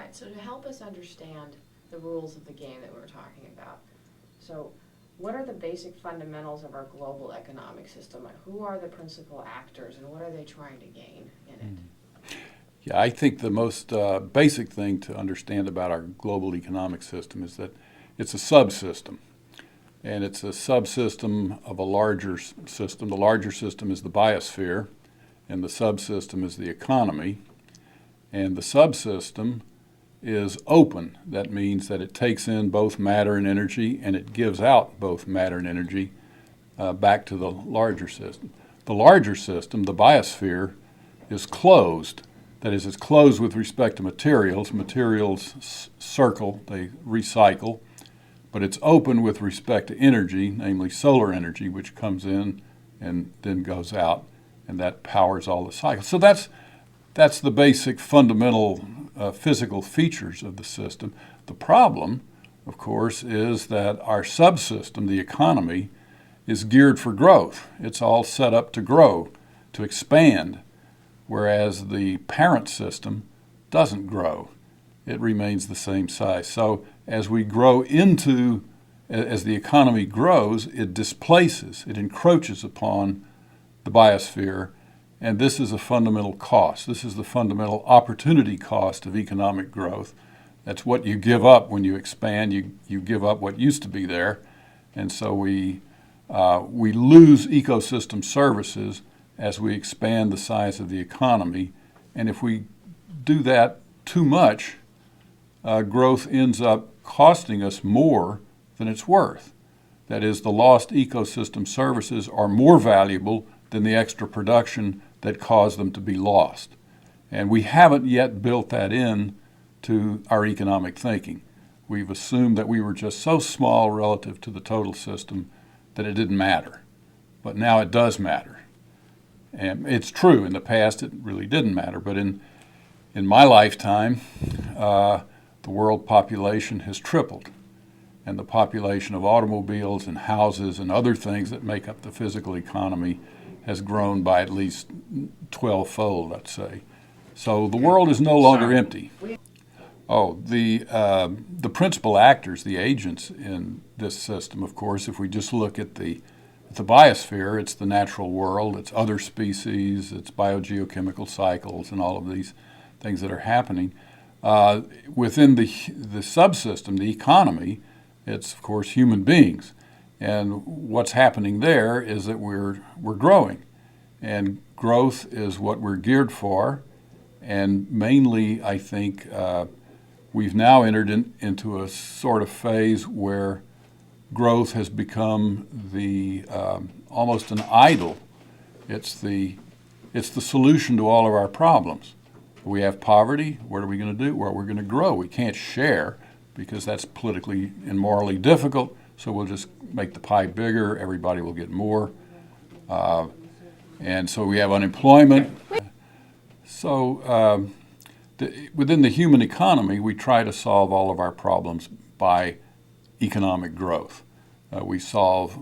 right, so to help us understand the rules of the game that we were talking about, so what are the basic fundamentals of our global economic system? Who are the principal actors and what are they trying to gain in it? Yeah, I think the most basic thing to understand about our global economic system is that it's a subsystem. And it's a subsystem of a larger system. The larger system is the biosphere, and the subsystem is the economy. And the subsystem is open. That means that it takes in both matter and energy, and it gives out both matter and energy back to the larger system. The larger system, the biosphere, is closed. That is, it's closed with respect to materials. Materials circle, they recycle. But it's open with respect to energy, namely solar energy, which comes in and then goes out, and that powers all the cycles. So that's the basic fundamental physical features of the system. The problem, of course, is that our subsystem, the economy, is geared for growth. It's all set up to grow, to expand, whereas the parent system doesn't grow. It remains the same size. So as we grow as the economy grows, it displaces, it encroaches upon the biosphere, and this is a fundamental cost. This is the fundamental opportunity cost of economic growth. That's what you give up when you expand. You give up what used to be there, and so we lose ecosystem services as we expand the size of the economy, and if we do that too much, growth ends up costing us more than it's worth. That is, the lost ecosystem services are more valuable than the extra production that caused them to be lost. And we haven't yet built that in to our economic thinking. We've assumed that we were just so small relative to the total system that it didn't matter. But now it does matter. And it's true, in the past it really didn't matter, but in my lifetime, the world population has tripled, and the population of automobiles and houses and other things that make up the physical economy has grown by at least 12-fold, let's say. So the world is no longer empty. Oh, the principal actors, the agents in this system, of course, if we just look at the biosphere, it's the natural world, it's other species, it's biogeochemical cycles, and all of these things that are happening. Within the subsystem, the economy, it's, of course, human beings. And what's happening there is that we're growing. And growth is what we're geared for. And mainly, I think, we've now entered into a sort of phase where growth has become almost an idol. It's the solution to all of our problems. We have poverty. What are we going to do? Well, we're going to grow. We can't share because that's politically and morally difficult. So we'll just make the pie bigger. Everybody will get more. And so we have unemployment. So within the human economy, we try to solve all of our problems by economic growth. We solve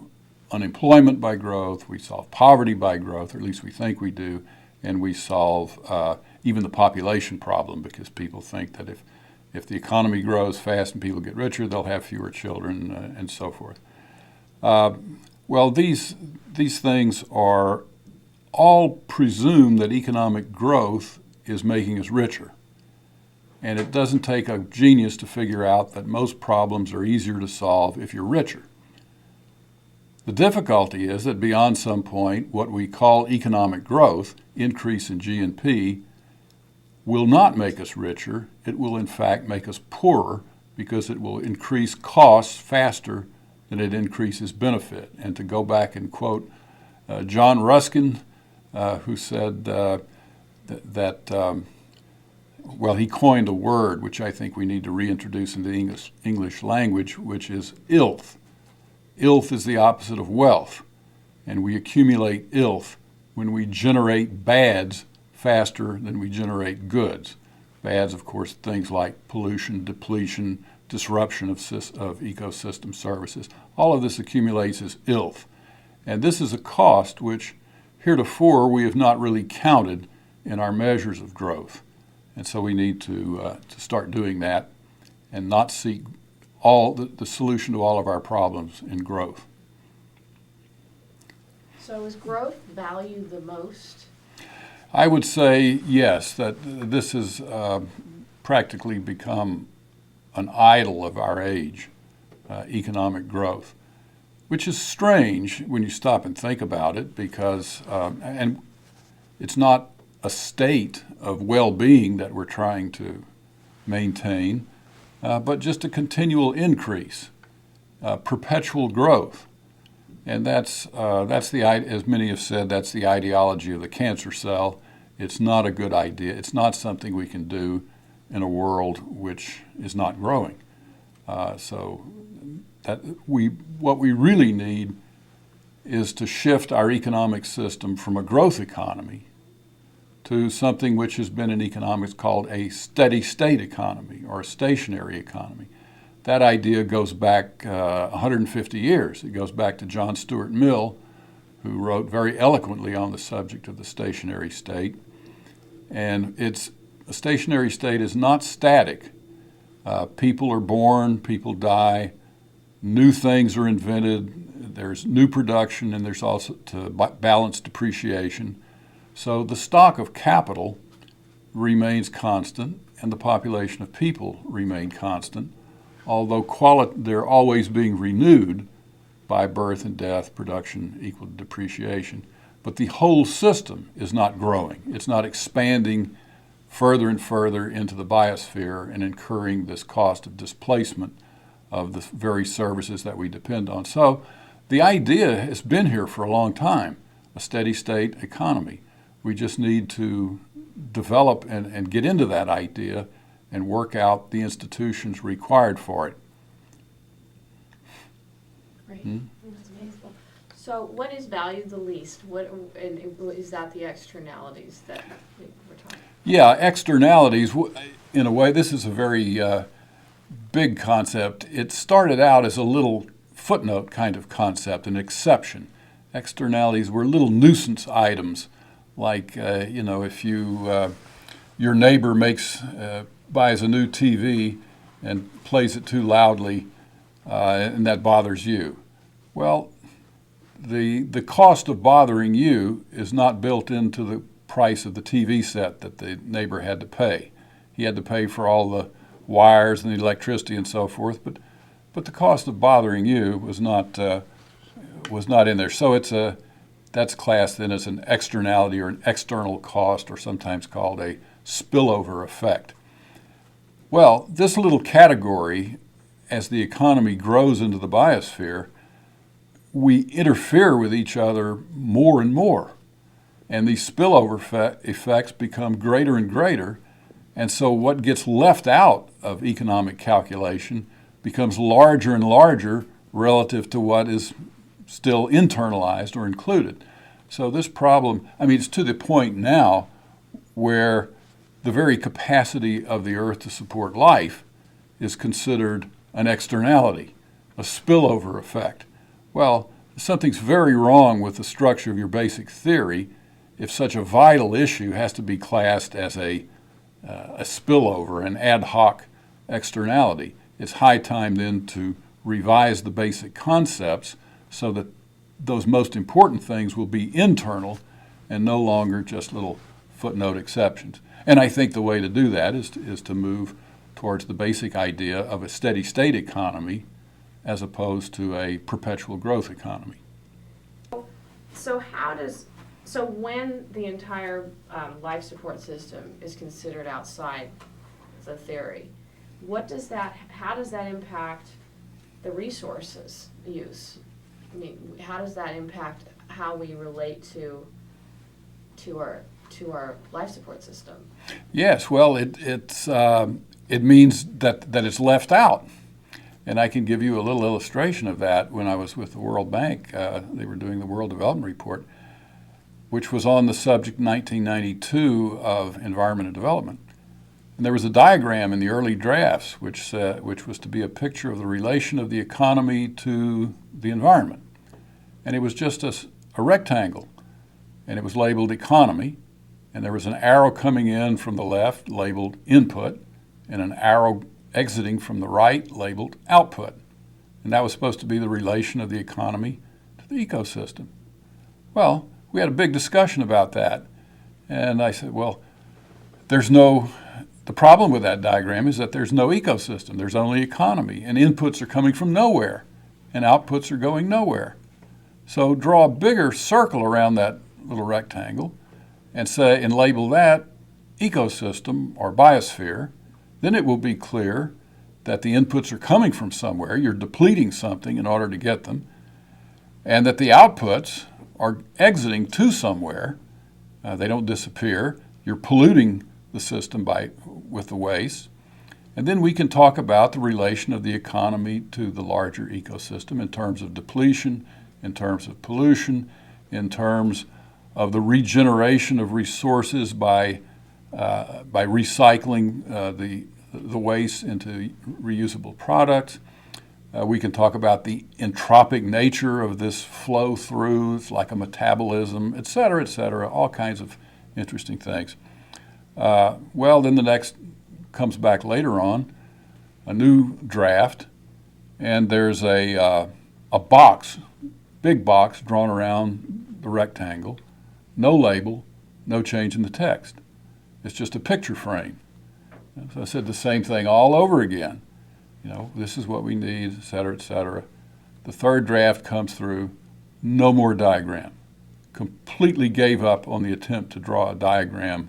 unemployment by growth. We solve poverty by growth, or at least we think we do. And we solve even the population problem, because people think that if the economy grows fast and people get richer, they'll have fewer children and so forth. Well, these things are all presume that economic growth is making us richer. And it doesn't take a genius to figure out that most problems are easier to solve if you're richer. The difficulty is that beyond some point, what we call economic growth, increase in GNP, will not make us richer. It will, in fact, make us poorer because it will increase costs faster than it increases benefit. And to go back and quote John Ruskin, who said well, he coined a word which I think we need to reintroduce into the English language, which is ilth. Ilth is the opposite of wealth, and we accumulate ilth when we generate bads faster than we generate goods. Bads, of course, things like pollution, depletion, disruption of ecosystem services. All of this accumulates as ilth. And this is a cost which heretofore we have not really counted in our measures of growth. And so we need to start doing that and not seek all the solution to all of our problems in growth. So is growth valued the most? I would say yes, that this has practically become an idol of our age, economic growth, which is strange when you stop and think about it, because and it's not a state of well-being that we're trying to maintain, but just a continual increase, perpetual growth. And that's the, as many have said, that's the ideology of the cancer cell. It's not a good idea. It's not something we can do in a world which is not growing. So what we really need is to shift our economic system from a growth economy to something which has been in economics called a steady state economy or a stationary economy. That idea goes back 150 years. It goes back to John Stuart Mill, who wrote very eloquently on the subject of the stationary state. And a stationary state is not static. People are born, people die, new things are invented, there's new production, and there's also to balance depreciation. So the stock of capital remains constant and the population of people remain constant, although they're always being renewed by birth and death, production equal to depreciation. But the whole system is not growing. It's not expanding further and further into the biosphere and incurring this cost of displacement of the very services that we depend on. So the idea has been here for a long time, a steady state economy. We just need to develop and get into that idea and work out the institutions required for it. Great. That's amazing. So what is valued the least? Is that the externalities that we're talking about? Yeah, externalities, in a way, this is a very big concept. It started out as a little footnote kind of concept, an exception. Externalities were little nuisance items, like, if your neighbor buys a new TV and plays it too loudly, and that bothers you. Well, the cost of bothering you is not built into the price of the TV set that the neighbor had to pay. He had to pay for all the wires and the electricity and so forth, but the cost of bothering you was not in there. So that's classed then as an externality or an external cost, or sometimes called a spillover effect. Well, this little category, as the economy grows into the biosphere, we interfere with each other more and more. And these spillover effects become greater and greater. And so what gets left out of economic calculation becomes larger and larger relative to what is still internalized or included. So this problem, it's to the point now where the very capacity of the earth to support life is considered an externality, a spillover effect. Well, something's very wrong with the structure of your basic theory if such a vital issue has to be classed as a spillover, an ad hoc externality. It's high time then to revise the basic concepts so that those most important things will be internal and no longer just little footnote exceptions. And I think the way to do that is to move towards the basic idea of a steady state economy as opposed to a perpetual growth economy. So when the entire life support system is considered outside the theory, how does that impact the resources use? How does that impact how we relate to our life support system? Yes, well, it means that it's left out. And I can give you a little illustration of that. When I was with the World Bank, they were doing the World Development Report, which was on the subject in 1992 of environment and development. And there was a diagram in the early drafts which was to be a picture of the relation of the economy to the environment. And it was just a rectangle. And it was labeled economy, and there was an arrow coming in from the left labeled input, and an arrow exiting from the right labeled output. And that was supposed to be the relation of the economy to the ecosystem. Well, we had a big discussion about that. And I said, well, the problem with that diagram is that there's no ecosystem. There's only economy. And inputs are coming from nowhere, and outputs are going nowhere. So draw a bigger circle around that little rectangle and label that ecosystem or biosphere. Then it will be clear that the inputs are coming from somewhere. You're depleting something in order to get them. And that the outputs are exiting to somewhere. They don't disappear. You're polluting the system with the waste. And then we can talk about the relation of the economy to the larger ecosystem in terms of depletion, in terms of pollution, in terms of the regeneration of resources by recycling the waste into reusable products. We can talk about the entropic nature of this flow through. It's like a metabolism, et cetera, all kinds of interesting things. Then the next comes back later on, a new draft, and there's a box, big box drawn around the rectangle, no label, no change in the text. It's just a picture frame. So I said the same thing all over again. This is what we need, et cetera. The third draft comes through, no more diagram. Completely gave up on the attempt to draw a diagram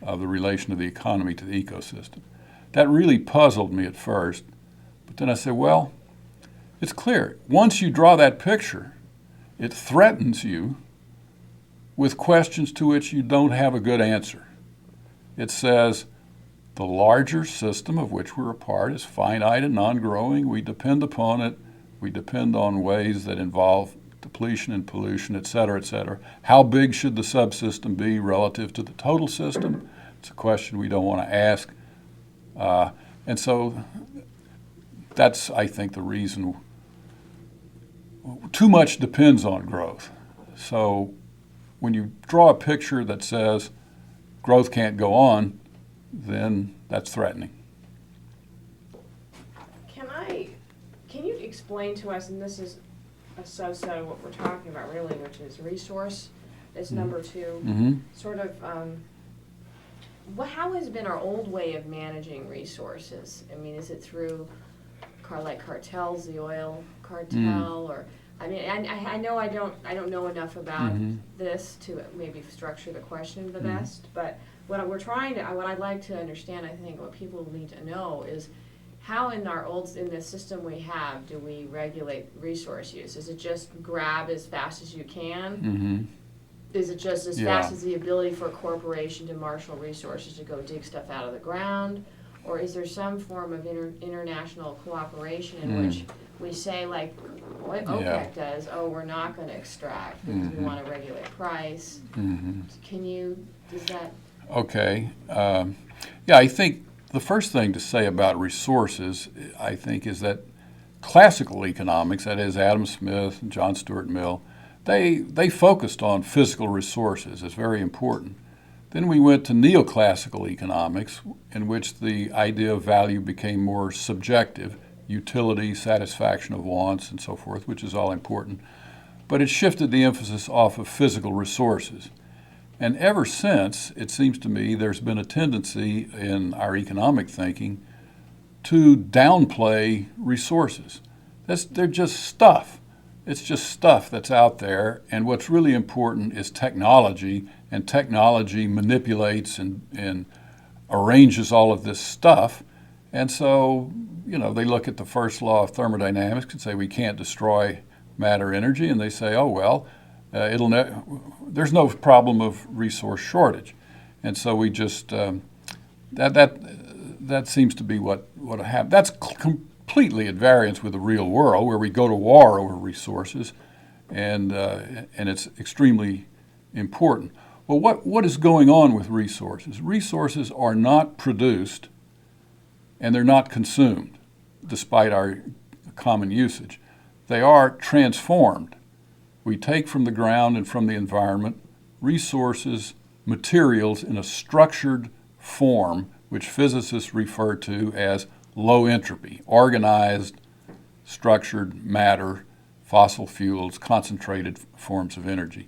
of the relation of the economy to the ecosystem. That really puzzled me at first, but then I said, well, it's clear. Once you draw that picture, it threatens you with questions to which you don't have a good answer. It says, the larger system of which we're a part is finite and non-growing. We depend upon it. We depend on ways that involve depletion and pollution, et cetera. How big should the subsystem be relative to the total system? It's a question we don't want to ask. And so that's, I think, the reason. Too much depends on growth. So when you draw a picture that says growth can't go on, then that's threatening. Can you explain to us, and this is a subset of what we're talking about really, which is resource is number two, sort of how has been our old way of managing resources? I mean, is it through like cartels, the oil cartel, or I know I don't know enough about this to maybe structure the question the best, but what I'd like to understand, I think what people need to know is how in the system we have do we regulate resource use? Is it just grab as fast as you can? Is it just as fast as the ability for a corporation to marshal resources to go dig stuff out of the ground? Or is there some form of international cooperation in which we say, like what OPEC does, we're not going to extract because we want to regulate price? Does that... Okay. I think the first thing to say about resources, I think, is that classical economics, that is Adam Smith and John Stuart Mill, they focused on physical resources as very important. Then we went to neoclassical economics, in which the idea of value became more subjective, utility, satisfaction of wants, and so forth, which is all important. But it shifted the emphasis off of physical resources. And ever since, it seems to me, there's been a tendency in our economic thinking to downplay resources. They're just stuff. It's just stuff that's out there, and what's really important is technology, and technology manipulates and arranges all of this stuff. And so, they look at the first law of thermodynamics and say we can't destroy matter energy, and they say, there's no problem of resource shortage. And so we just, that seems to be what happened. That's completely at variance with the real world, where we go to war over resources, and it's extremely important. Well, what is going on with resources? Resources are not produced, and they're not consumed, despite our common usage. They are transformed. We take from the ground and from the environment resources materials in a structured form, which physicists refer to as low entropy, organized, structured matter, fossil fuels, concentrated forms of energy.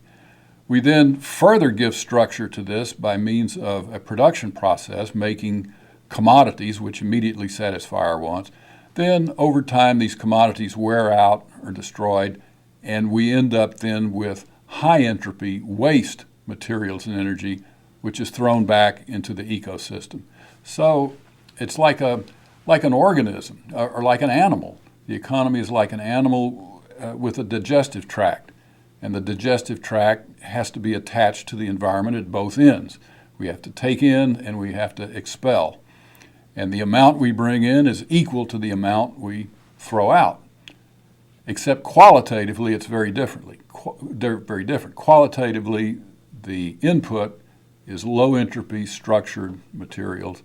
We then further give structure to this by means of a production process, making commodities which immediately satisfy our wants. Then, over time, these commodities wear out or destroyed, and we end up then with high entropy waste materials and energy, which is thrown back into the ecosystem. So it's like an organism or like an animal. The economy is like an animal with a digestive tract, and the digestive tract has to be attached to the environment at both ends. We have to take in and we have to expel. And the amount we bring in is equal to the amount we throw out. Except qualitatively, it's very different. Qualitatively, the input is low entropy structured materials.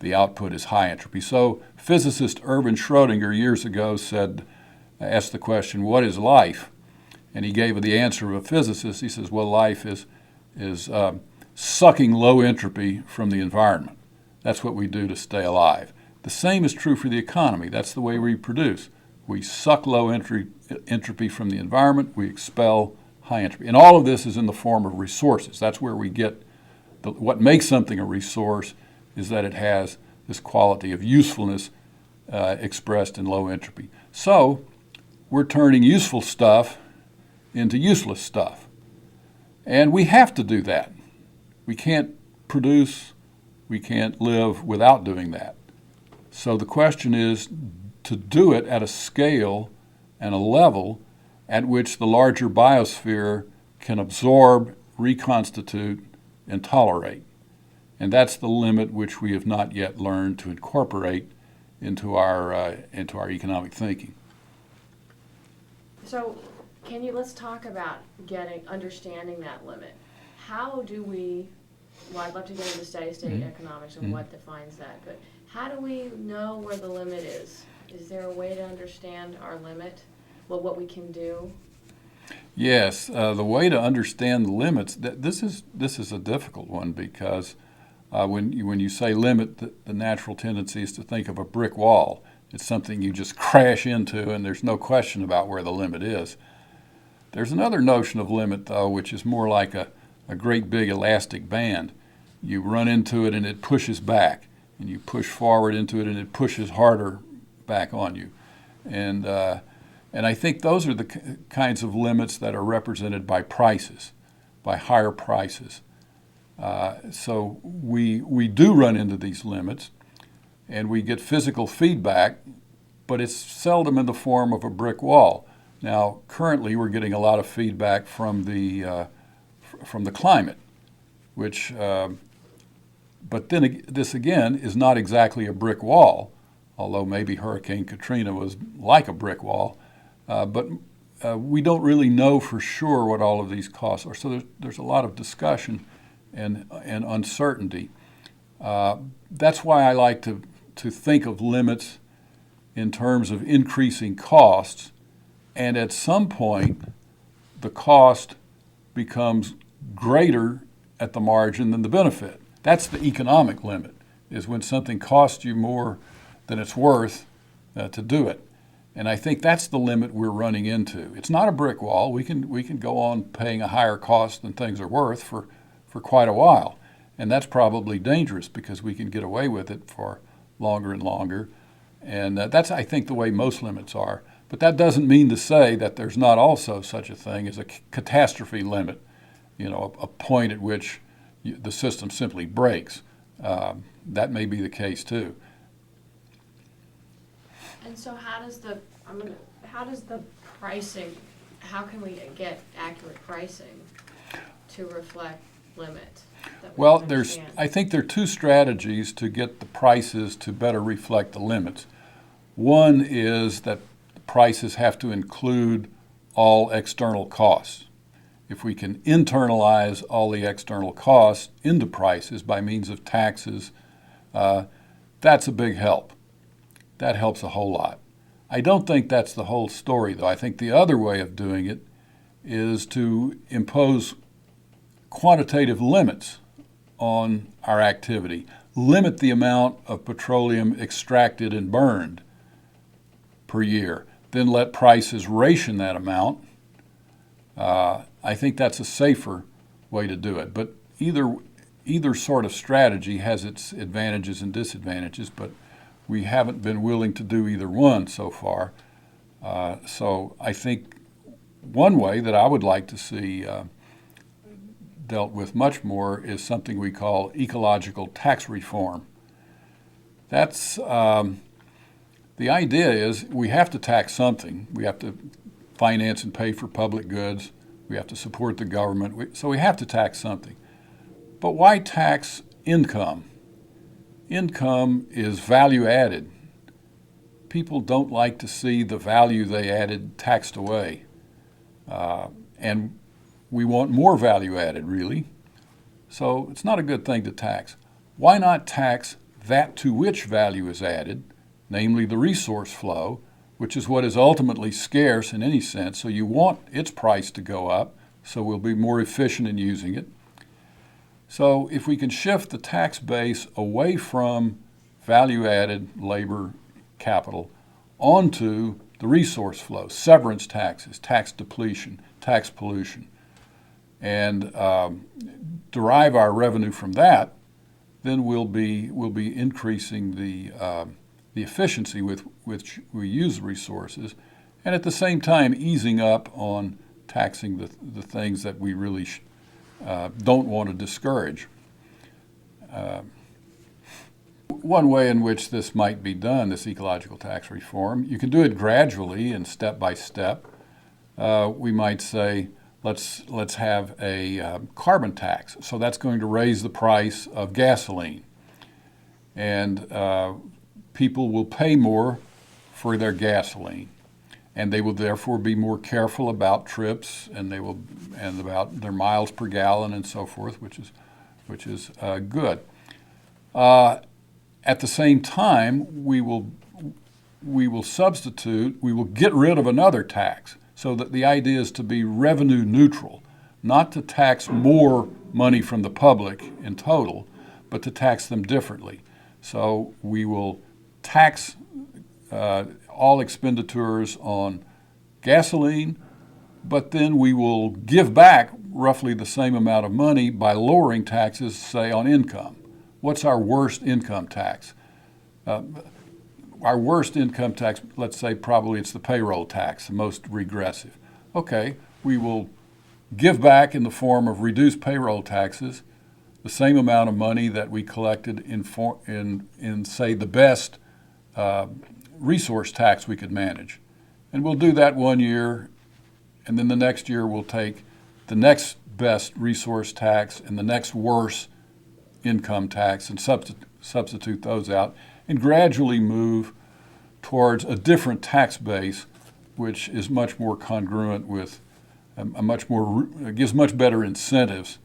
The output is high entropy. So physicist Erwin Schrödinger years ago asked the question, what is life? And he gave the answer of a physicist. He says, well, life is sucking low entropy from the environment. That's what we do to stay alive. The same is true for the economy. That's the way we produce. We suck low entropy from the environment. We expel high entropy. And all of this is in the form of resources. That's where we get what makes something a resource is that it has this quality of usefulness expressed in low entropy. So we're turning useful stuff into useless stuff. And we have to do that. We can't produce, we can't live without doing that. So the question is to do it at a scale and a level at which the larger biosphere can absorb, reconstitute, and tolerate. And that's the limit which we have not yet learned to incorporate into our economic thinking. So let's talk about understanding that limit. How do we, well, I'd love to get into SteadyState economics and what defines that, but how do we know where the limit is? Is there a way to understand our limit? Well, what we can do? Yes, the way to understand the limits, this is a difficult one because when you say limit, the natural tendency is to think of a brick wall. It's something you just crash into and there's no question about where the limit is. There's another notion of limit, though, which is more like a great big elastic band. You run into it and it pushes back, and you push forward into it and it pushes harder back on you. And I think those are the kinds of limits that are represented by prices, by higher prices. So we do run into these limits, and we get physical feedback, but it's seldom in the form of a brick wall. Now, currently, we're getting a lot of feedback from the climate, which, but then this again is not exactly a brick wall, although maybe Hurricane Katrina was like a brick wall. But we don't really know for sure what all of these costs are. So there's a lot of discussion and uncertainty. That's why I like to think of limits in terms of increasing costs. And at some point, the cost becomes greater at the margin than the benefit. That's the economic limit, is when something costs you more than it's worth to do it. And I think that's the limit we're running into. It's not a brick wall. We can go on paying a higher cost than things are worth for quite a while. And that's probably dangerous because we can get away with it for longer and longer. And that's, I think, the way most limits are. But that doesn't mean to say that there's not also such a thing as a catastrophe limit, a point at which the system simply breaks. That may be the case too. And so how does the pricing, how can we get accurate pricing to reflect limit? Well, I think there are two strategies to get the prices to better reflect the limits. One is that prices have to include all external costs. If we can internalize all the external costs into prices by means of taxes, that's a big help. That helps a whole lot. I don't think that's the whole story, though. I think the other way of doing it is to impose quantitative limits on our activity, limit the amount of petroleum extracted and burned per year, then let prices ration that amount. I think that's a safer way to do it. But either sort of strategy has its advantages and disadvantages, but we haven't been willing to do either one so far. So I think one way that I would like to see dealt with much more is something we call ecological tax reform. That's the idea is we have to tax something. We have to finance and pay for public goods. We have to support the government. So we have to tax something. But why tax income? Income is value added. People don't like to see the value they added taxed away. And we want more value added, really. So it's not a good thing to tax. Why not tax that to which value is added, namely the resource flow, which is what is ultimately scarce in any sense. So you want its price to go up, so we'll be more efficient in using it. So if we can shift the tax base away from value-added labor capital onto the resource flow, severance taxes, tax depletion, tax pollution, and derive our revenue from that, then we'll be increasing the efficiency with which we use the resources, and at the same time easing up on taxing the things that we really don't want to discourage. One way in which this might be done, this ecological tax reform, you can do it gradually and step by step. We might say, let's have a carbon tax. So that's going to raise the price of gasoline. And people will pay more for their gasoline, and they will therefore be more careful about trips, and about their miles per gallon and so forth, which is good. At the same time, we will get rid of another tax, so that the idea is to be revenue neutral, not to tax more money from the public in total, but to tax them differently. So we will tax all expenditures on gasoline, but then we will give back roughly the same amount of money by lowering taxes, say, on income. What's our worst income tax? Our worst income tax, let's say probably it's the payroll tax, the most regressive. Okay, we will give back in the form of reduced payroll taxes the same amount of money that we collected in say, the best resource tax we could manage. And we'll do that 1 year, and then the next year we'll take the next best resource tax and the next worst income tax and substitute those out and gradually move towards a different tax base, which is much more congruent with gives much better incentives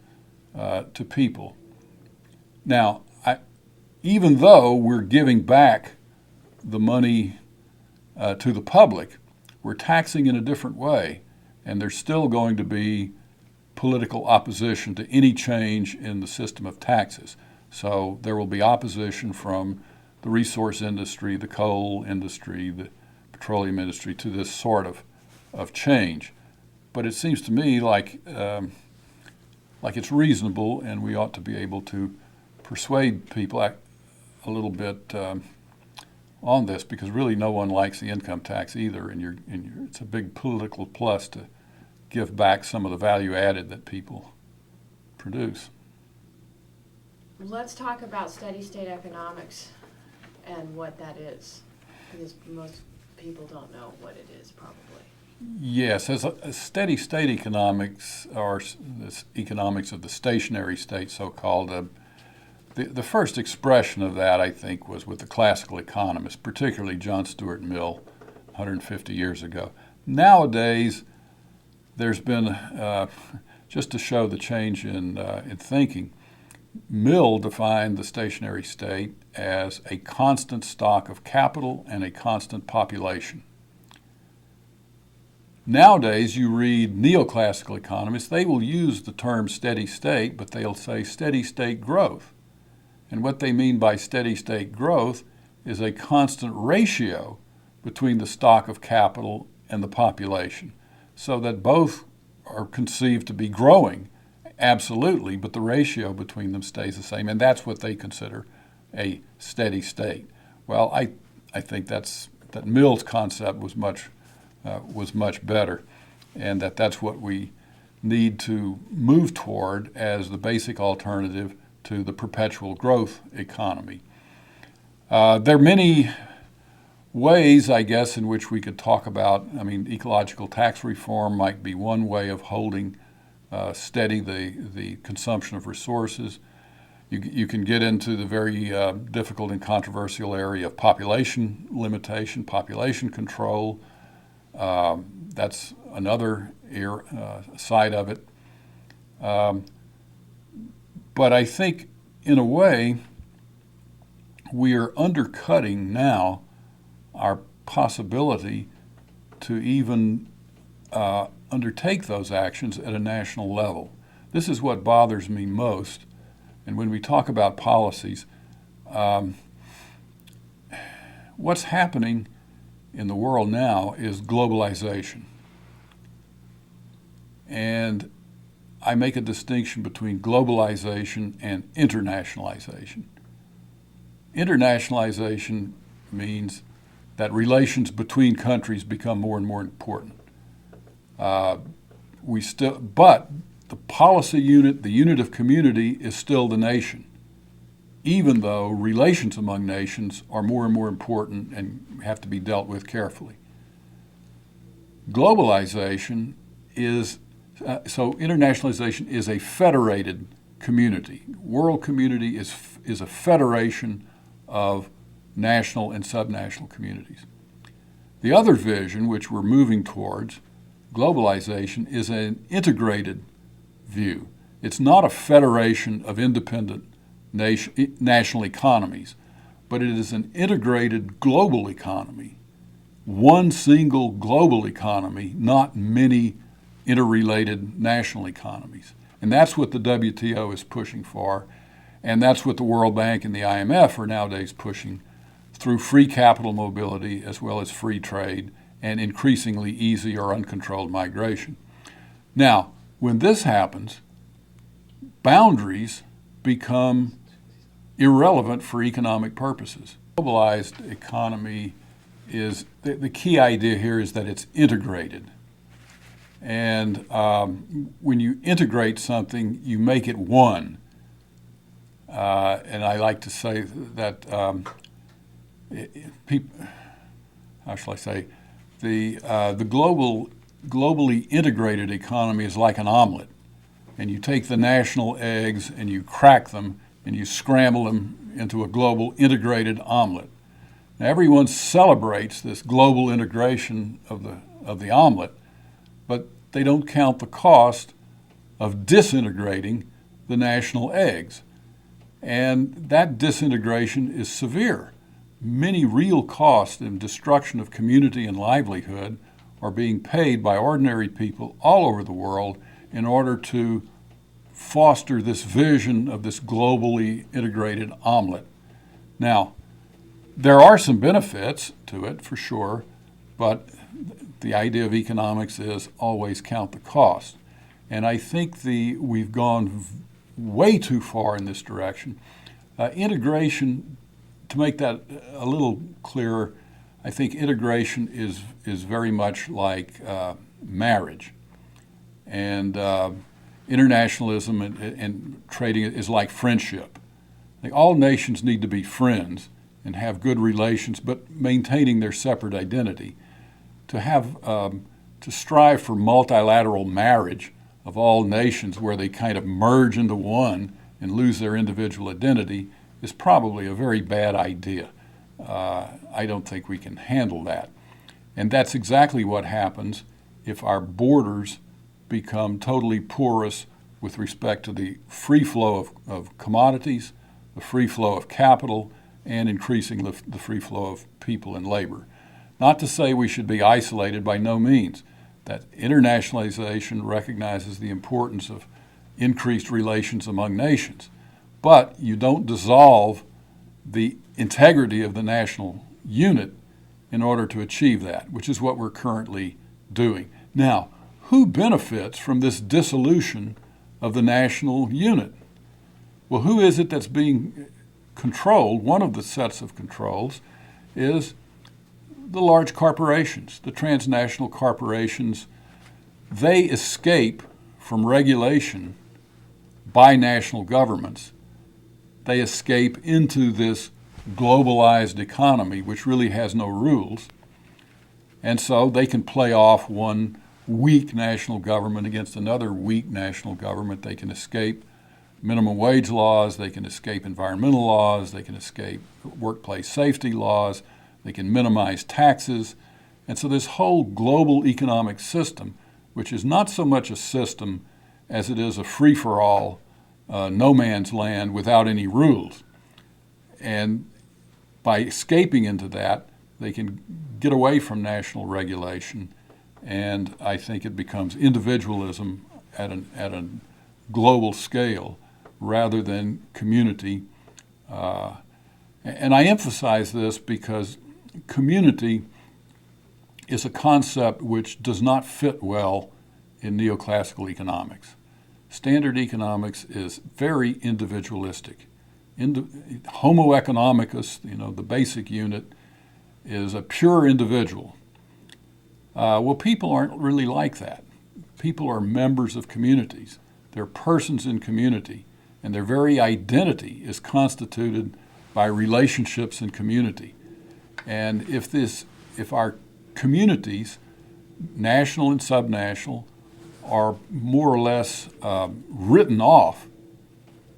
to people. Now, even though we're giving back the money to the public, we're taxing in a different way, and there's still going to be political opposition to any change in the system of taxes. So there will be opposition from the resource industry, the coal industry, the petroleum industry to this sort of change. But it seems to me like it's reasonable, and we ought to be able to persuade people a little bit on this, because really no one likes the income tax either, and it's a big political plus to give back some of the value added that people produce. Let's talk about steady state economics and what that is, because most people don't know what it is, probably. Yes, as steady state economics, or this economics of the stationary state, so-called, the first expression of that, I think, was with the classical economists, particularly John Stuart Mill, 150 years ago. Nowadays, there's been, just to show the change in thinking, Mill defined the stationary state as a constant stock of capital and a constant population. Nowadays, you read neoclassical economists, they will use the term steady state, but they'll say steady state growth. And what they mean by steady state growth is a constant ratio between the stock of capital and the population, so that both are conceived to be growing, absolutely, but the ratio between them stays the same, and that's what they consider a steady state. Well, I think that Mill's concept was much better, and that's what we need to move toward as the basic alternative to the perpetual growth economy. There are many ways, I guess, in which we could talk about, ecological tax reform might be one way of holding steady the consumption of resources. You can get into the very difficult and controversial area of population limitation, population control. That's another side of it. But I think, in a way, we are undercutting now our possibility to even undertake those actions at a national level. This is what bothers me most. And when we talk about policies, what's happening in the world now is globalization. And I make a distinction between globalization and internationalization. Internationalization means that relations between countries become more and more important. But the policy unit, the unit of community, is still the nation, even though relations among nations are more and more important and have to be dealt with carefully. Globalization is internationalization is a federated community. World community is a federation of national and subnational communities. The other vision, which we're moving towards, globalization, is an integrated view. It's not a federation of independent national economies, but it is an integrated global economy, one single global economy, not many interrelated national economies. And that's what the WTO is pushing for, and that's what the World Bank and the IMF are nowadays pushing through free capital mobility as well as free trade and increasingly easy or uncontrolled migration. Now, when this happens, boundaries become irrelevant for economic purposes. Globalized economy is, the key idea here is that it's integrated. And when you integrate something, you make it one. And I like to say that how shall I say, the globally integrated economy is like an omelet. And you take the national eggs and you crack them and you scramble them into a global integrated omelet. Now, everyone celebrates this global integration of the omelet, but they don't count the cost of disintegrating the national eggs. And that disintegration is severe. Many real costs and destruction of community and livelihood are being paid by ordinary people all over the world in order to foster this vision of this globally integrated omelet. Now, there are some benefits to it for sure, but the idea of economics is always count the cost. And I think we've gone way too far in this direction. Integration, to make that a little clearer, I think integration is very much like marriage. And internationalism and trading is like friendship. Like all nations need to be friends and have good relations, but maintaining their separate identity. To strive for multilateral marriage of all nations where they kind of merge into one and lose their individual identity is probably a very bad idea. I don't think we can handle that. And that's exactly what happens if our borders become totally porous with respect to the free flow of commodities, the free flow of capital, and increasing the free flow of people and labor. Not to say we should be isolated, by no means, that internationalization recognizes the importance of increased relations among nations. But you don't dissolve the integrity of the national unit in order to achieve that, which is what we're currently doing. Now, who benefits from this dissolution of the national unit? Well, who is it that's being controlled? One of the sets of controls is the large corporations, the transnational corporations. They escape from regulation by national governments. They escape into this globalized economy, which really has no rules. And so they can play off one weak national government against another weak national government. They can escape minimum wage laws, they can escape environmental laws, they can escape workplace safety laws, they can minimize taxes. And so this whole global economic system, which is not so much a system as it is a free-for-all, no man's land without any rules. And by escaping into that, they can get away from national regulation, and I think it becomes individualism at a global scale rather than community. And I emphasize this because community is a concept which does not fit well in neoclassical economics. Standard economics is very individualistic. Homo economicus, the basic unit, is a pure individual. Well, people aren't really like that. People are members of communities. They're persons in community, and their very identity is constituted by relationships in community. And if our communities, national and subnational, are more or less written off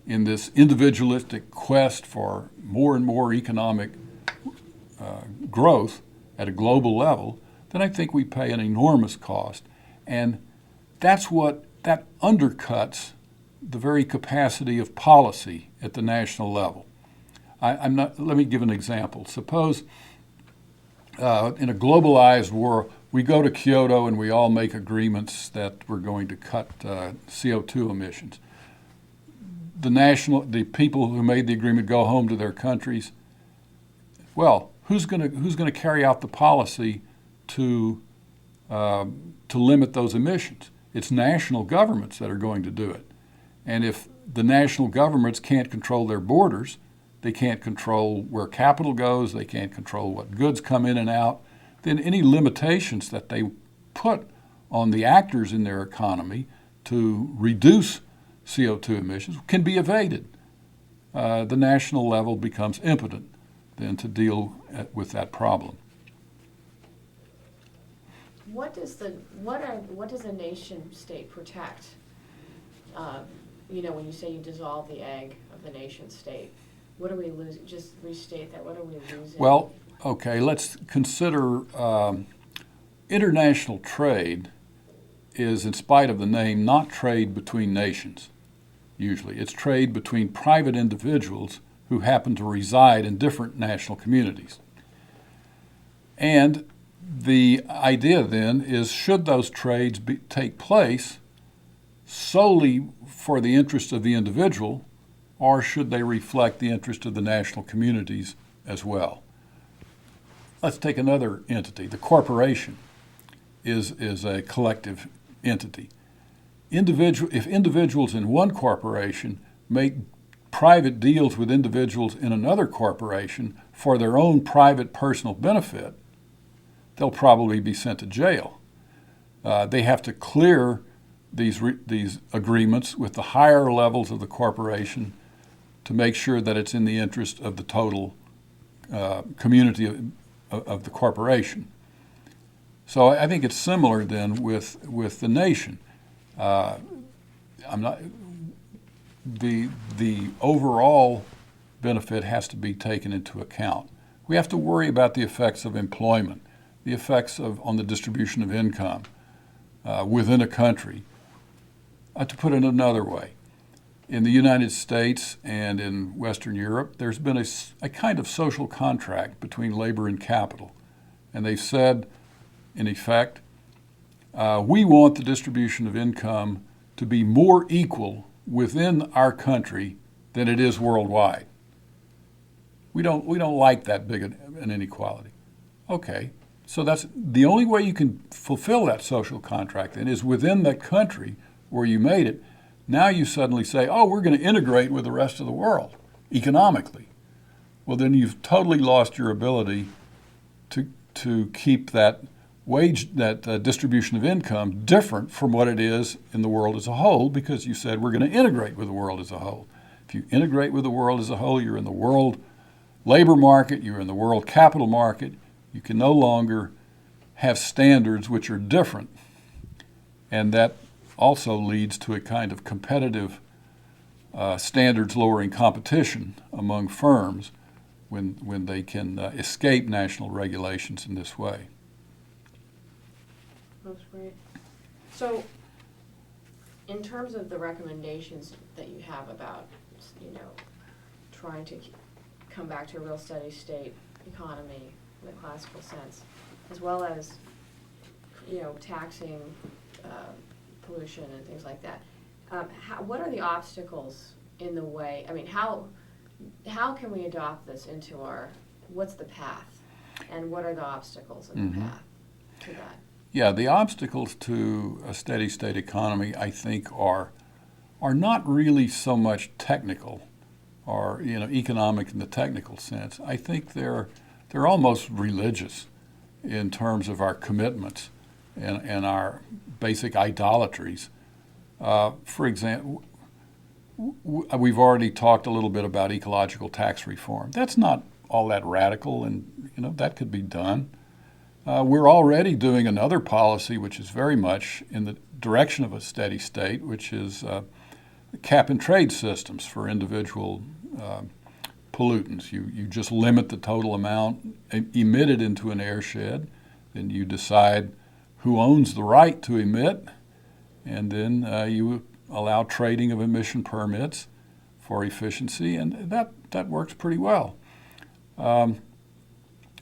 in this individualistic quest for more and more economic growth at a global level, then I think we pay an enormous cost. And that undercuts the very capacity of policy at the national level. Let me give an example. Suppose in a globalized world, we go to Kyoto and we all make agreements that we're going to cut CO2 emissions. The people who made the agreement go home to their countries. Well, who's going to carry out the policy to limit those emissions? It's national governments that are going to do it. And if the national governments can't control their borders, they can't control where capital goes, they can't control what goods come in and out, then any limitations that they put on the actors in their economy to reduce CO2 emissions can be evaded. The national level becomes impotent then to deal with that problem. What does a nation state protect? When you say you dissolve the egg of the nation state, what do we lose? Just restate that. What are we losing? Well, okay, let's consider international trade is, in spite of the name, not trade between nations, usually. It's trade between private individuals who happen to reside in different national communities. And the idea then is, should those trades take place solely for the interest of the individual, or should they reflect the interest of the national communities as well? Let's take another entity. The corporation is a collective entity. If individuals in one corporation make private deals with individuals in another corporation for their own private personal benefit, they'll probably be sent to jail. They have to clear these agreements with the higher levels of the corporation to make sure that it's in the interest of the total community of the corporation. So I think it's similar then with the nation. The overall benefit has to be taken into account. We have to worry about the effects of employment, the effects on the distribution of income within a country. To put it another way, in the United States and in Western Europe, there's been a kind of social contract between labor and capital. And they've said, in effect, We want the distribution of income to be more equal within our country than it is worldwide. We don't like that big an inequality. Okay, so that's the only way you can fulfill that social contract then is within that country where you made it. Now you suddenly say, oh, we're going to integrate with the rest of the world economically. Well, then you've totally lost your ability to keep that distribution of income different from what it is in the world as a whole, because you said we're going to integrate with the world as a whole. If you integrate with the world as a whole, you're in the world labor market, you're in the world capital market. You can no longer have standards which are different. And that also leads to a kind of competitive standards lowering competition among firms when they can escape national regulations in this way. That's great. So, in terms of the recommendations that you have about, trying to come back to a real steady state economy in the classical sense, as well as, taxing pollution and things like that, what are the obstacles in the way? I mean, how can we adopt this into what's the path, and what are the obstacles in the path to that? Yeah, the obstacles to a steady state economy, I think, are not really so much technical or economic in the technical sense. I think they're almost religious in terms of our commitments and our basic idolatries. For example, we've already talked a little bit about ecological tax reform. That's not all that radical, and that could be done. We're already doing another policy which is very much in the direction of a steady state, which is cap and trade systems for individual pollutants. You just limit the total amount emitted into an airshed, then you decide who owns the right to emit, and then you allow trading of emission permits for efficiency, and that works pretty well.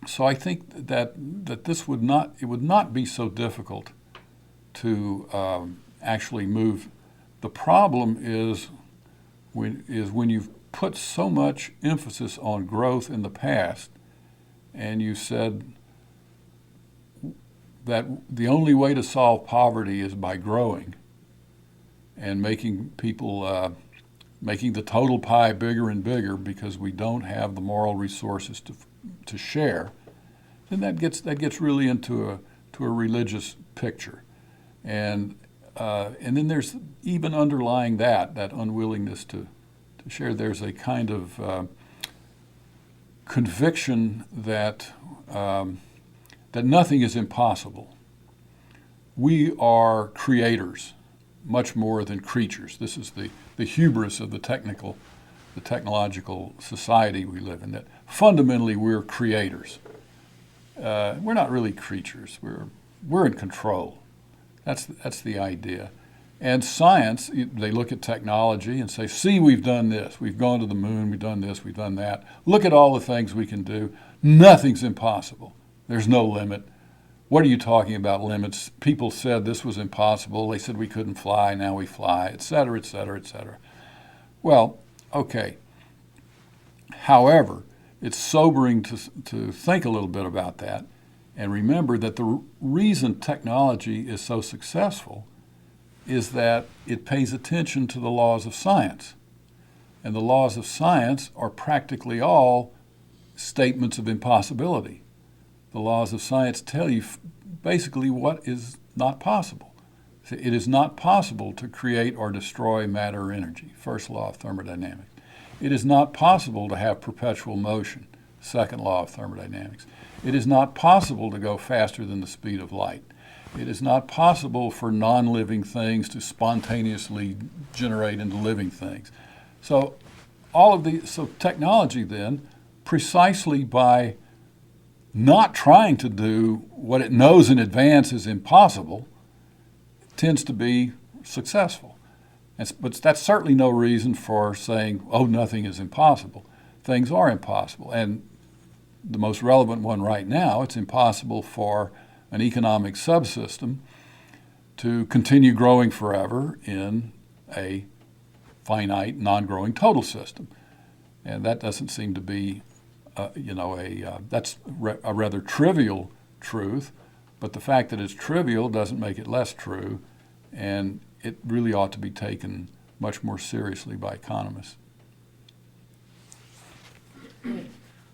So I think that this would not be so difficult to actually move. The problem is when you've put so much emphasis on growth in the past, and you said that the only way to solve poverty is by growing and making people making the total pie bigger and bigger because we don't have the moral resources to share, then that gets really into a religious picture, and then there's even underlying that unwillingness to share. There's a kind of conviction that nothing is impossible. We are creators much more than creatures. This is the hubris of the technological society we live in, that fundamentally we're creators. We're not really creatures. We're in control. That's the idea. And science, they look at technology and say, see, we've done this. We've gone to the moon. We've done this. We've done that. Look at all the things we can do. Nothing's impossible. There's no limit. What are you talking about limits? People said this was impossible. They said we couldn't fly. Now we fly, et cetera, et cetera, et cetera. Well, okay. However, it's sobering to think a little bit about that and remember that the reason technology is so successful is that it pays attention to the laws of science. And the laws of science are practically all statements of impossibility. The laws of science tell you basically what is not possible. It is not possible to create or destroy matter or energy, first law of thermodynamics. It is not possible to have perpetual motion, second law of thermodynamics. It is not possible to go faster than the speed of light. It is not possible for non-living things to spontaneously generate into living things. So technology then, precisely by not trying to do what it knows in advance is impossible, tends to be successful. But that's certainly no reason for saying, oh, nothing is impossible. Things are impossible. And the most relevant one right now, it's impossible for an economic subsystem to continue growing forever in a finite, non-growing total system. And that doesn't seem to be, that's a rather trivial truth, but the fact that it's trivial doesn't make it less true, and it really ought to be taken much more seriously by economists.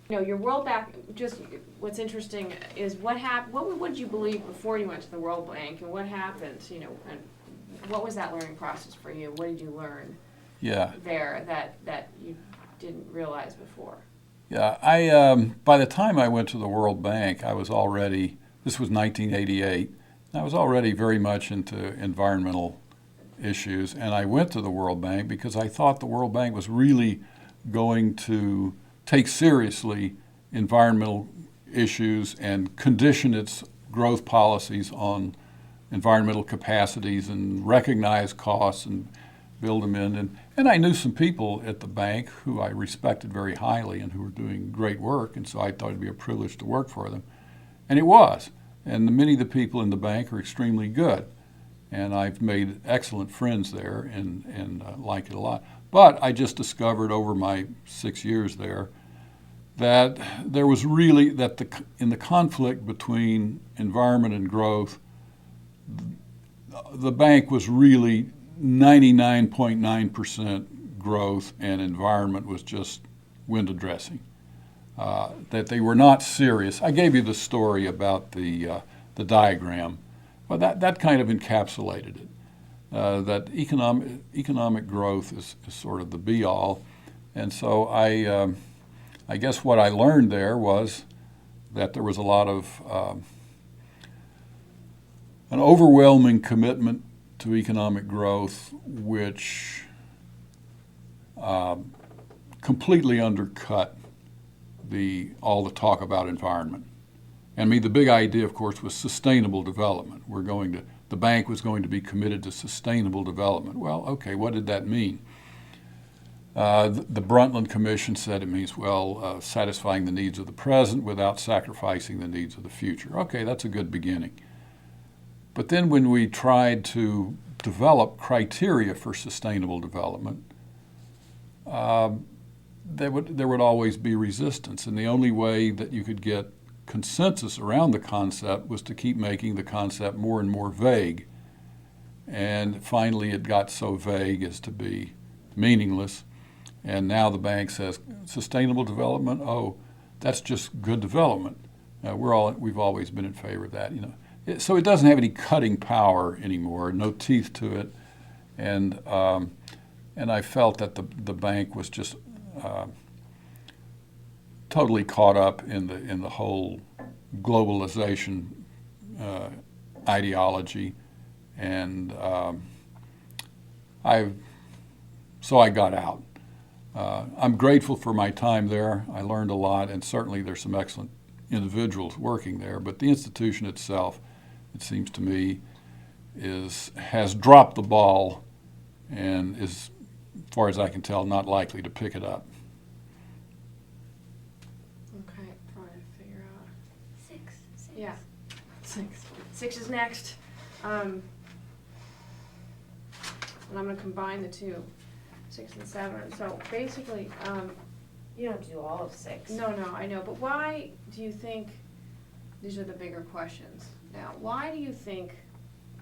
Your World Bank, just what's interesting is what would you believe before you went to the World Bank, and what happened, and what was that learning process for you? What did you learn there that you didn't realize before? Yeah, by the time I went to the World Bank, this was 1988, I was already very much into environmental issues, and I went to the World Bank because I thought the World Bank was really going to take seriously environmental issues and condition its growth policies on environmental capacities and recognize costs and build them in. And I knew some people at the bank who I respected very highly and who were doing great work, and so I thought it'd be a privilege to work for them. And it was. And many of the people in the bank are extremely good. And I've made excellent friends there and like it a lot. But I just discovered over my 6 years there that there was really, in the conflict between environment and growth, the bank was really 99.9% growth and environment was just window dressing. That they were not serious. I gave you the story about the diagram. Well, that kind of encapsulated it. That economic growth is sort of the be-all. And so I guess what I learned there was that there was a lot of an overwhelming commitment to economic growth, which completely undercut all the talk about environment. I mean, the big idea, of course, was sustainable development. The bank was going to be committed to sustainable development. Well, okay, what did that mean? The Brundtland Commission said it means, satisfying the needs of the present without sacrificing the needs of the future. Okay, that's a good beginning. But then when we tried to develop criteria for sustainable development, there would always be resistance. And the only way that you could get consensus around the concept was to keep making the concept more and more vague. And finally it got so vague as to be meaningless. And now the bank says, sustainable development, that's just good development. We've always been in favor of that. So it doesn't have any cutting power anymore, no teeth to it. And I felt that the bank was just totally caught up in the whole globalization ideology, and so I got out. I'm grateful for my time there. I learned a lot, and certainly there's some excellent individuals working there. But the institution itself, it seems to me, has dropped the ball, and is, as far as I can tell, not likely to pick it up. Okay, trying to figure out. Six. Yeah, six is next. And I'm going to combine the two, 6 and 7. So basically, You don't do all of 6. no, I know, but why do you think, these are the bigger questions now, why do you think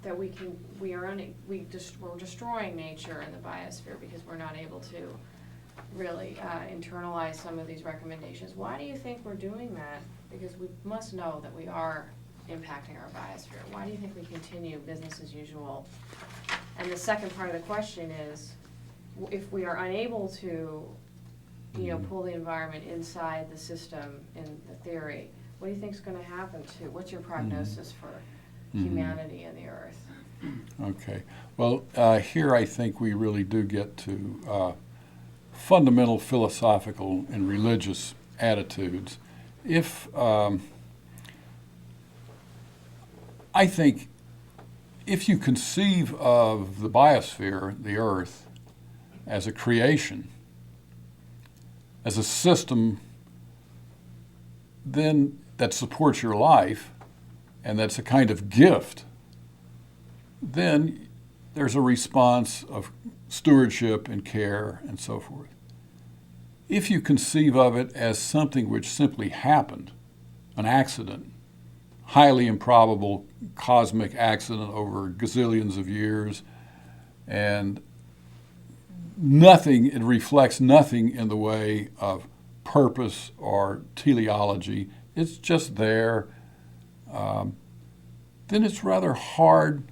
that we're destroying nature and the biosphere because we're not able to really internalize some of these recommendations? Why do you think we're doing that? Because we must know that we are impacting our biosphere. Why do you think we continue business as usual? And the second part of the question is, if we are unable to, pull the environment inside the system in the theory, what do you think is going to happen to, what's your prognosis for humanity and the earth? Okay. Well, here I think we really do get to fundamental philosophical and religious attitudes. I think if you conceive of the biosphere, the earth, as a creation, as a system then that supports your life, and that's a kind of gift, then there's a response of stewardship and care and so forth. If you conceive of it as something which simply happened, an accident, highly improbable cosmic accident over gazillions of years, and it reflects nothing in the way of purpose or teleology, it's just there, then it's rather hard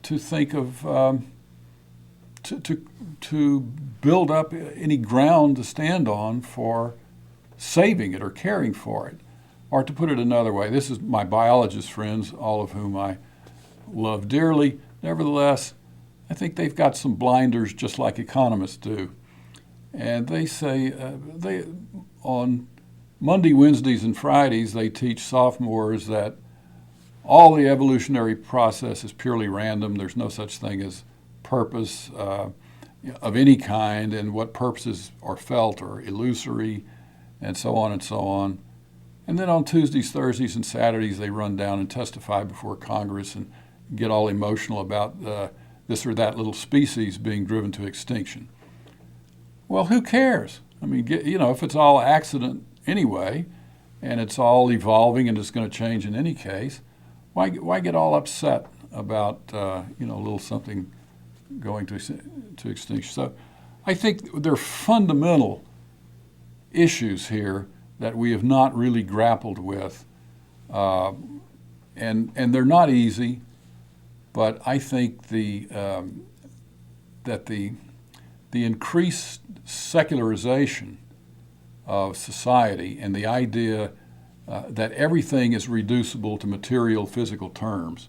to think of, to build up any ground to stand on for saving it or caring for it. Or to put it another way, this is my biologist friends, all of whom I love dearly. Nevertheless, I think they've got some blinders just like economists do. And they say, on Monday, Wednesdays, and Fridays, they teach sophomores that all the evolutionary process is purely random. There's no such thing as purpose of any kind, and what purposes are felt are illusory, and so on and so on. And then on Tuesdays, Thursdays, and Saturdays, they run down and testify before Congress and get all emotional about this or that little species being driven to extinction. Well, who cares? I mean, if it's all accident anyway, and it's all evolving and it's going to change in any case, why get all upset about a little something going to extinction? So I think there are fundamental issues here that we have not really grappled with, and they're not easy. But I think that the increased secularization of society and the idea that everything is reducible to material, physical terms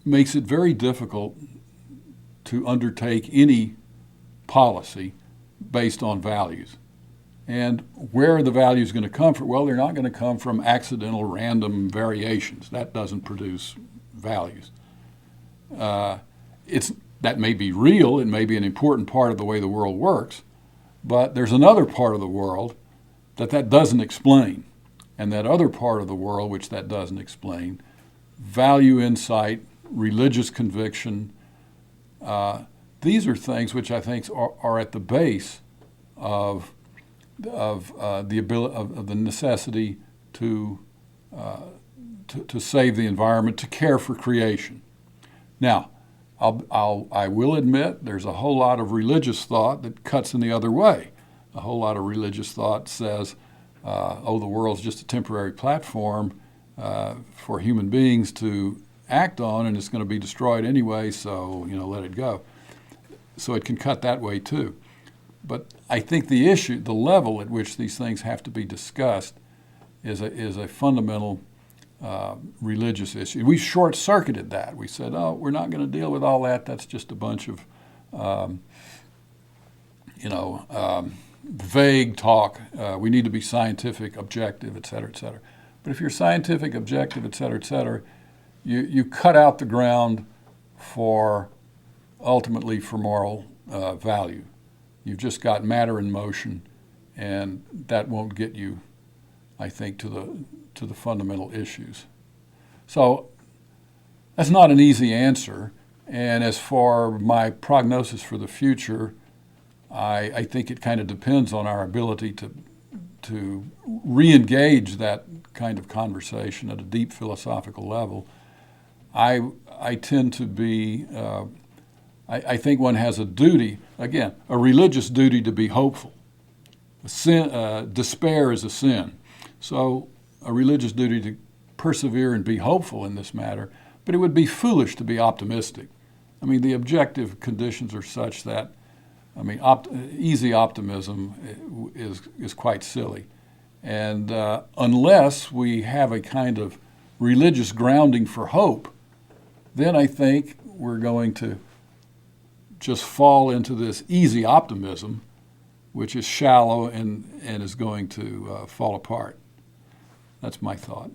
makes it very difficult to undertake any policy based on values. And where are the values going to come from? Well, they're not going to come from accidental, random variations. That doesn't produce values. That may be real. It may be an important part of the way the world works. But there's another part of the world that doesn't explain. And that other part of the world, which that doesn't explain, value, insight, religious conviction, these are things which I think are at the base of the necessity to save the environment, to care for creation. Now, I will admit there's a whole lot of religious thought that cuts in the other way. A whole lot of religious thought says, the world's just a temporary platform for human beings to act on, and it's going to be destroyed anyway, so let it go. So it can cut that way too. But I think the issue, the level at which these things have to be discussed, is a fundamental religious issue. We short-circuited that. We said, we're not going to deal with all that. That's just a bunch of, vague talk. We need to be scientific, objective, et cetera, et cetera. But if you're scientific, objective, et cetera, you cut out the ground ultimately for moral value. You've just got matter in motion, and that won't get you, I think, to the fundamental issues. So that's not an easy answer. And as for my prognosis for the future, I think it kind of depends on our ability to re-engage that kind of conversation at a deep philosophical level. I tend to be, I think one has a duty, again, a religious duty to be hopeful. Despair is a sin. So a religious duty to persevere and be hopeful in this matter, but it would be foolish to be optimistic. I mean, the objective conditions are such that, easy optimism is quite silly. And unless we have a kind of religious grounding for hope, then I think we're going to just fall into this easy optimism, which is shallow and is going to fall apart. That's my thought.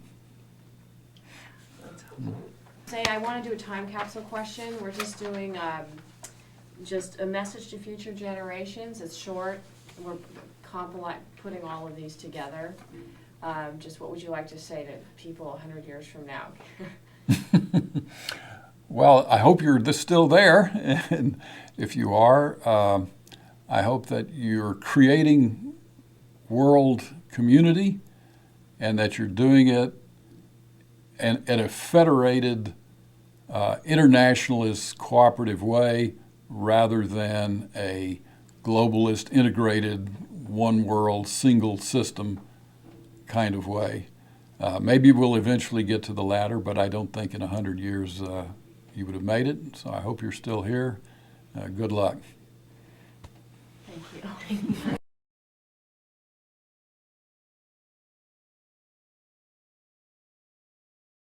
Say, I want to do a time capsule question. We're just doing just a message to future generations. It's short. We're putting all of these together. Just what would you like to say to people 100 years from now? Well, I hope you're still there, and if you are, I hope that you're creating world community and that you're doing it in a federated, internationalist, cooperative way rather than a globalist, integrated, one world, single system kind of way. Maybe we'll eventually get to the latter, but I don't think in 100 years you would have made it. So I hope you're still here. Good luck. Thank you.